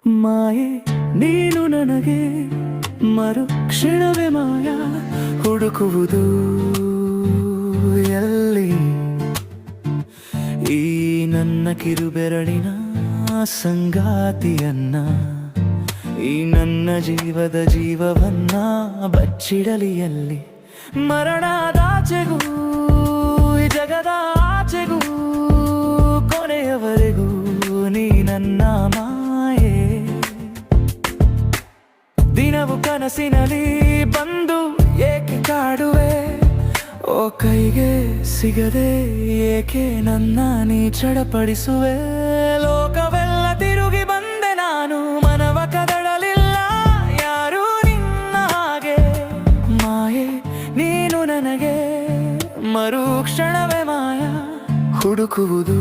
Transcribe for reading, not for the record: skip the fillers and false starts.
ಮಾಯೆ ನೀನು ನನಗೆ ಮರುಕ್ಷಣವೇ ಮಾಯ ಹುಡುಕುವುದು ಎಲ್ಲಿ ಈ ನನ್ನ ಕಿರುಬೆರಳಿನ ಸಂಗಾತಿಯನ್ನ ಈ ನನ್ನ ಜೀವದ ಜೀವವನ್ನ ಬಚ್ಚಿಡಲಿಯಲ್ಲಿ ಮರಣದಾಚೆಗೂ ಈ ಜಗದ ಆಚೆಗೂ ಕೊನೆಯವರೆಗೂ ನೀ ನನ್ನ ಮಾಯೆ ದಿನವು ಕನಸಿನಲ್ಲಿ ಬಂದು ಏಕೆ ಕಾಡುವೆ ಓ ಕೈಗೆ ಸಿಗದೆ ಏಕೆ ನನ್ನ ನೀ ಚಡಪಡಿಸುವೆ ಲೋಕವೆಲ್ಲ ತಿರುಗಿ ಬಂದೆ ನಾನು ಮನವ ಕದಡಲಿಲ್ಲ ಯಾರು ನಿನ್ನ ಹಾಗೆ ಮಾಯೆ ನೀನು ನನಗೆ ಮರುಕ್ಷಣವೇ ಮಾಯ ಹುಡುಕುವುದು